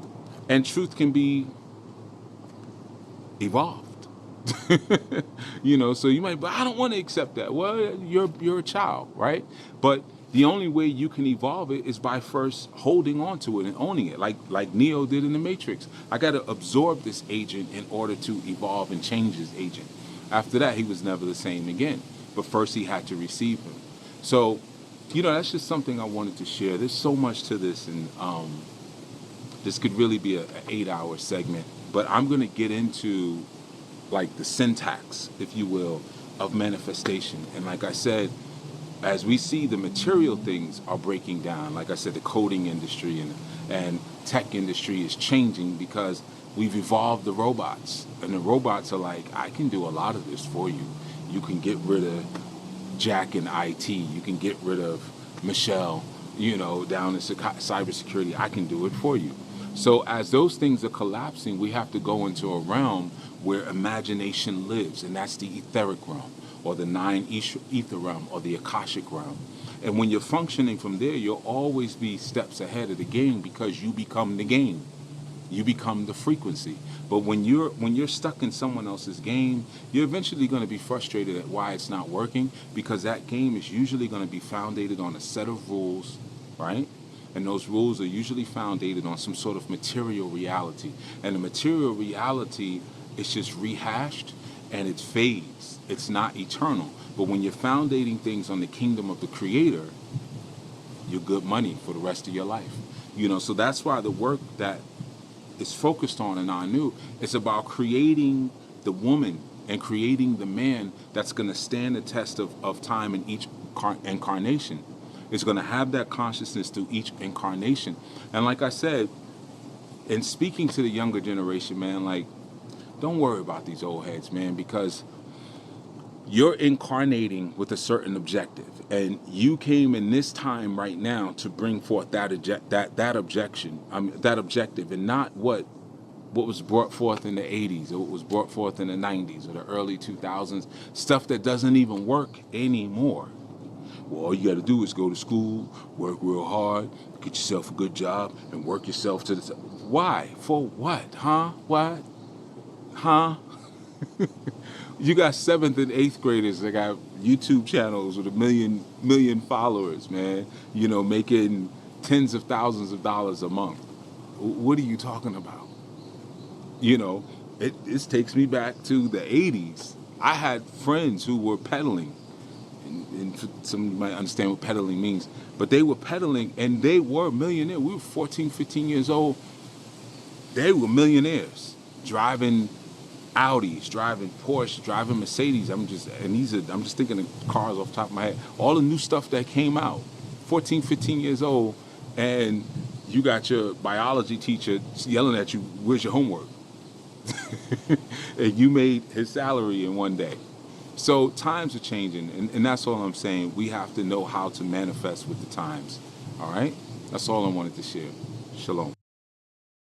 and truth can be evolved. So you might, but I don't want to accept that. Well, you're a child, right? But the only way you can evolve it is by first holding on to it and owning it, like Neo did in the Matrix. I got to absorb this agent in order to evolve and change his agent. After that, he was never the same again. But first, he had to receive him. So, that's just something I wanted to share. There's so much to this, and this could really be an 8-hour segment. But I'm going to get into, like, the syntax, if you will, of manifestation. And like I said, as we see the material things are breaking down, like I said, the coding industry and tech industry is changing because we've evolved the robots. And the robots are like, I can do a lot of this for you. You can get rid of Jack in IT. You can get rid of Michelle, down in cybersecurity. I can do it for you. So as those things are collapsing, we have to go into a realm where imagination lives, and that's the etheric realm, or the 9 ether realm, or the Akashic realm. And when you're functioning from there, you'll always be steps ahead of the game because you become the game. You become the frequency. But when you're stuck in someone else's game, you're eventually going to be frustrated at why it's not working, because that game is usually going to be founded on a set of rules, right? And those rules are usually founded on some sort of material reality. And the material reality is just rehashed, and it fades. It's not eternal. But when you're foundating things on the kingdom of the Creator, you're good money for the rest of your life. So that's why the work that is focused on in ANU is about creating the woman and creating the man that's going to stand the test of time in each incarnation. It's going to have that consciousness through each incarnation. And like I said, in speaking to the younger generation, man, like, don't worry about these old heads, man, because you're incarnating with a certain objective, and you came in this time right now to bring forth that objective, and not what was brought forth in the 80s, or what was brought forth in the 90s or the early 2000s, stuff that doesn't even work anymore. Well, all you got to do is go to school, work real hard, get yourself a good job, and work yourself to the... Why? For what? Huh? What? Huh? You got 7th and 8th graders that got YouTube channels with a million followers, man. Making tens of thousands of dollars a month. What are you talking about? This takes me back to the 80s. I had friends who were peddling, and some of you might understand what peddling means, but they were peddling and they were millionaires. We were 14, 15 years old. They were millionaires, driving Audis, driving Porsche, driving Mercedes. I'm just thinking of cars off the top of my head. All the new stuff that came out, 14, 15 years old, and you got your biology teacher yelling at you, where's your homework? And you made his salary in one day. So times are changing, and that's all I'm saying. We have to know how to manifest with the times, all right? That's all I wanted to share. Shalom.